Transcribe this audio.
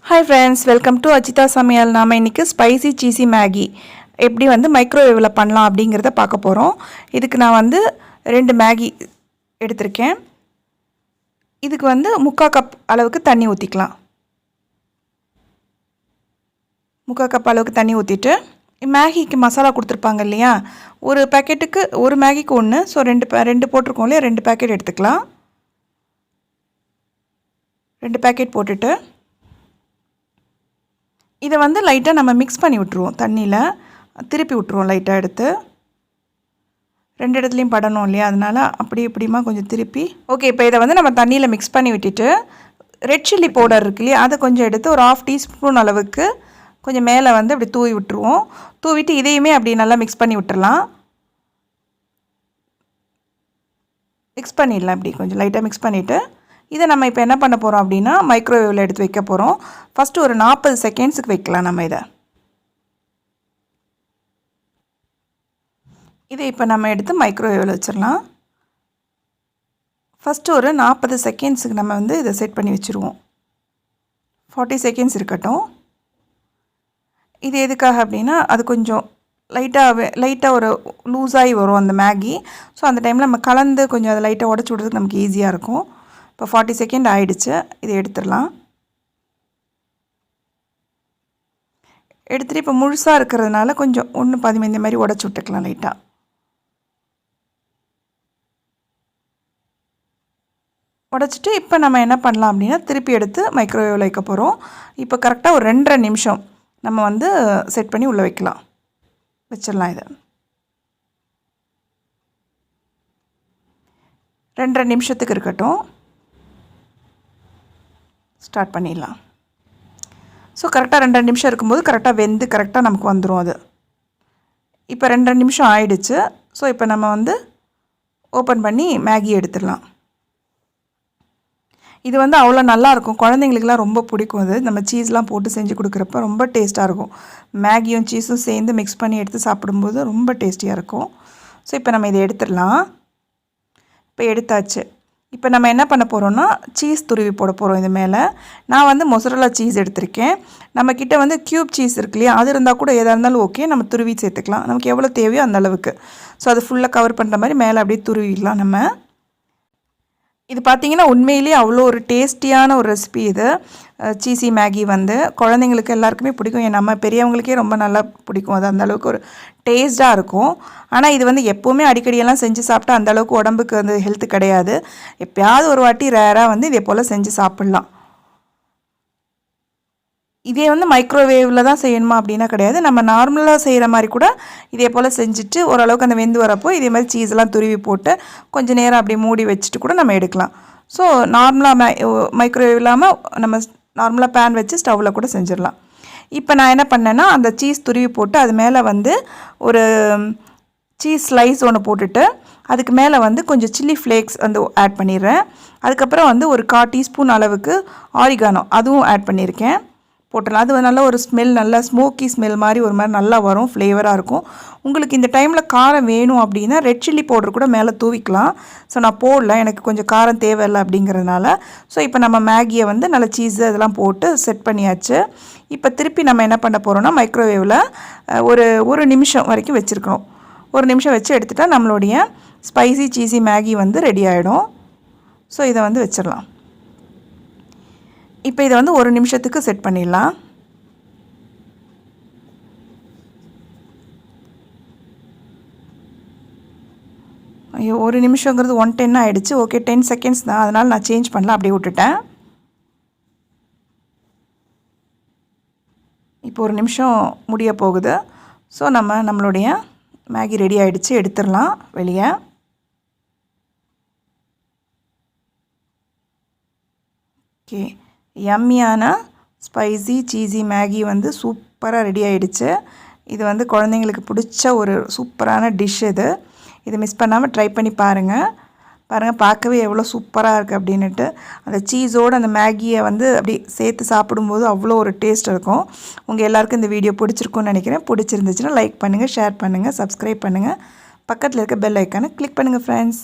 Hi friends, welcome to Ajitha Samayal. நாம இன்னைக்கு spicy சீசி Maggi எப்படி மைக்ரோவேவ்ல பண்ணலாம் அப்படிங்கறத பார்க்க போறோம். இதுக்கு நான் 2 மேகி எடுத்துர்க்கேன். இதுக்கு 3/4 கப் அளவுக்கு தண்ணி ஊத்திக்கலாம். 3/4 கப் அளவுக்கு தண்ணி ஊத்திட்டு மேகிக்கு மசாலா கொடுத்திருப்பாங்க இல்லையா? ஒரு பாக்கெட்டுக்கு ஒரு மேகிக்கு ஒன்னு. சோ ரெண்டு போட்டுருக்கோம் இல்லையா? 2 பாக்கெட் எடுத்துக்கலாம். 2 பாக்கெட் போட்டுட்டு இதை லைட்டாக நம்ம மிக்ஸ் பண்ணி விட்டுருவோம். தண்ணியில் திருப்பி விட்டுருவோம் லைட்டாக எடுத்து. 2 இடத்துலையும் படணும் இல்லையா? அதனால் அப்படி இப்படிமா கொஞ்சம் திருப்பி. ஓகே, இப்போ இதை நம்ம தண்ணியில் மிக்ஸ் பண்ணி விட்டுட்டு ரெட் சில்லி பவுடர் இருக்கு இல்லையா? அதை கொஞ்சம் எடுத்து ஒரு 1/2 டீஸ்பூன் அளவுக்கு கொஞ்சம் மேலே அப்படி தூவி விட்டுருவோம். தூவிட்டு இதையுமே அப்படி நல்லா மிக்ஸ் பண்ணி விட்டுறலாம். மிக்ஸ் பண்ணிடலாம். அப்படி கொஞ்சம் லைட்டாக மிக்ஸ் பண்ணிவிட்டு இதை நம்ம இப்போ என்ன பண்ண போகிறோம் அப்படின்னா மைக்ரோவேவில் எடுத்து வைக்க போகிறோம். ஃபஸ்ட்டு ஒரு 40 செகண்ட்ஸுக்கு வைக்கலாம் நம்ம இதை இப்போ நம்ம எடுத்து மைக்ரோவேவில் வச்சிடலாம். ஃபஸ்ட்டு ஒரு 40 செகண்ட்ஸுக்கு நம்ம இதை செட் பண்ணி வச்சுருவோம். 40 செகண்ட்ஸ் இருக்கட்டும். இது எதுக்காக அப்படின்னா அது கொஞ்சம் லைட்டாக ஒரு லூஸாகி வரும் அந்த மேகி. ஸோ அந்த டைமில் நம்ம கலந்து கொஞ்சம் அதை லைட்டாக உடச்சி விடுறதுக்கு நமக்கு ஈஸியாக இருக்கும். இப்போ 40 செகண்ட் ஆயிடுச்சு. இதை எடுத்துடலாம். எடுத்துகிட்டு இப்போ முழுசாக இருக்கிறதுனால கொஞ்சம் 1/15 இந்த மாதிரி உடச்சி விட்டுக்கலாம் லைட்டாக. உடச்சிட்டு இப்போ நம்ம என்ன பண்ணலாம் அப்படின்னா திருப்பி எடுத்து மைக்ரோவேவில் வைக்க போகிறோம். இப்போ கரெக்டாக ஒரு 2.5 நிமிஷம் நம்ம செட் பண்ணி உள்ளே வைக்கலாம். வச்சிடலாம். இதை 2.5 நிமிஷத்துக்கு இருக்கட்டும். ஸ்டார்ட் பண்ணிடலாம். ஸோ கரெக்டாக 2.5 நிமிஷம் இருக்கும்போது கரெக்டாக வெந்து கரெக்டாக நமக்கு வந்துடும் அது. இப்போ 2.5 நிமிஷம் ஆயிடுச்சு. ஸோ இப்போ நம்ம ஓப்பன் பண்ணி மேகி எடுத்துடலாம். இது அவ்வளோ நல்லாயிருக்கும். குழந்தைங்களுக்குலாம் ரொம்ப பிடிக்கும். அது நம்ம சீஸ்லாம் போட்டு செஞ்சு கொடுக்குறப்ப ரொம்ப டேஸ்ட்டாக இருக்கும். மேகியும் சீஸும் சேர்ந்து மிக்ஸ் பண்ணி எடுத்து சாப்பிடும்போது ரொம்ப டேஸ்டியாக இருக்கும். ஸோ இப்போ நம்ம இதை எடுத்துடலாம். இப்போ எடுத்தாச்சு. இப்போ நம்ம என்ன பண்ண போகிறோம்னா சீஸ் துருவி போட போகிறோம் இது மேலே. நான் மொசரல்லா சீஸ் எடுத்திருக்கேன். நம்மக்கிட்ட க்யூப் சீஸ் இருக்கு இல்லையா? அது இருந்தால் கூட எதாக இருந்தாலும் ஓகே. நம்ம துருவி சேர்த்துக்கலாம். நமக்கு எவ்வளோ தேவையோ அந்த அளவுக்கு. ஸோ அது ஃபுல்லாக கவர் பண்ணுற மாதிரி மேலே அப்படியே துருவிடலாம் நம்ம. இது பார்த்திங்கன்னா உண்மையிலேயே அவ்வளோ ஒரு டேஸ்டியான ஒரு ரெசிபி இது. சீசி மேகி குழந்தைங்களுக்கு எல்லாருக்குமே பிடிக்கும். நம்ம பெரியவங்களுக்கே ரொம்ப நல்லா பிடிக்கும். அது அந்தளவுக்கு ஒரு டேஸ்ட்டாக இருக்கும். ஆனால் இது எப்போவுமே அடிக்கடியெல்லாம் செஞ்சு சாப்பிட்டா அந்தளவுக்கு உடம்புக்கு ஹெல்த்து கிடையாது. எப்போயாவது ஒரு வாட்டி ரேராக இதே போல் செஞ்சு சாப்பிட்லாம். இதே மைக்ரோவேவில் தான் செய்யணுமா அப்படின்னா கிடையாது. நம்ம நார்மலாக செய்கிற மாதிரி கூட இதே போல் செஞ்சுட்டு ஓரளவுக்கு அந்த வெந்து வரப்போ இதே மாதிரி சீஸ்லாம் துருவி போட்டு கொஞ்சம் நேரம் அப்படி மூடி வச்சுட்டு கூட நம்ம எடுக்கலாம். ஸோ நார்மலாக மைக்ரோவேவ் இல்லாமல் நம்ம நார்மலாக பேன் வச்சு ஸ்டவ்வில் கூட செஞ்சிடலாம். இப்போ நான் என்ன பண்ணேன்னா அந்த சீஸ் துருவி போட்டு அது மேலே ஒரு சீஸ் ஸ்லைஸ் ஒன்று போட்டுட்டு அதுக்கு மேலே கொஞ்சம் சில்லி ஃப்ளேக்ஸ் ஆட் பண்ணிடுறேன். அதுக்கப்புறம் ஒரு 1/4 டீஸ்பூன் அளவுக்கு ஆரிகானோ அதுவும் ஆட் பண்ணியிருக்கேன். போட்டலாம். அது நல்ல ஒரு ஸ்மெல், நல்லா ஸ்மோக்கி ஸ்மெல் மாதிரி ஒரு மாதிரி நல்லா வரும். ஃப்ளேவராக இருக்கும். உங்களுக்கு இந்த டைமில் காரம் வேணும் அப்படின்னா ரெட் சில்லி பவுடர் கூட மேலே தூவிக்கலாம். ஸோ நான் போடல, எனக்கு கொஞ்சம் காரம் தேவையில்லை அப்படிங்கிறதுனால. ஸோ இப்போ நம்ம மேகியை நல்லா சீஸு அதெல்லாம் போட்டு செட் பண்ணியாச்சு. இப்போ திருப்பி நம்ம என்ன பண்ண போகிறோம்னா மைக்ரோவேவில் ஒரு நிமிஷம் வரைக்கும் வச்சுருக்கோம். 1 நிமிஷம் வச்சு எடுத்துட்டா நம்மளுடைய ஸ்பைசி சீஸி மேகி ரெடி ஆகிடும். ஸோ இதை வச்சிடலாம். இப்போ இதை 1 நிமிஷத்துக்கு செட் பண்ணிடலாம். ஐயோ, 1 நிமிஷங்கிறது 1:10 ஆகிடுச்சு. ஓகே, 10 செகண்ட்ஸ் தான், அதனால் நான் சேஞ்ச் பண்ணல, அப்படியே விட்டுட்டேன். இப்போ 1 நிமிஷம் முடிய போகுது. ஸோ நம்மளுடைய மேகி ரெடி ஆகிடுச்சு. எடுத்துடலாம் வெளியே. ஓகே, யம்மியான ஸ்பைசி சீஸி மேகி சூப்பராக ரெடி ஆகிடுச்சு. இது குழந்தைங்களுக்கு பிடிச்ச ஒரு சூப்பரான டிஷ் இது. இதை மிஸ் பண்ணாமல் ட்ரை பண்ணி பாருங்கள். பார்க்கவே எவ்வளோ சூப்பராக இருக்குது அப்படின்ட்டு. அந்த சீஸோடு அந்த மேகியை அப்படி சேர்த்து சாப்பிடும்போது அவ்வளோ ஒரு டேஸ்ட் இருக்கும். உங்கள் எல்லாருக்கும் இந்த வீடியோ பிடிச்சிருக்குன்னு நினைக்கிறேன். பிடிச்சிருந்துச்சுன்னா லைக் பண்ணுங்கள், ஷேர் பண்ணுங்கள், சப்ஸ்கிரைப் பண்ணுங்கள். பக்கத்தில் இருக்க பெல் ஐக்கானை கிளிக் பண்ணுங்கள் ஃப்ரெண்ட்ஸ்.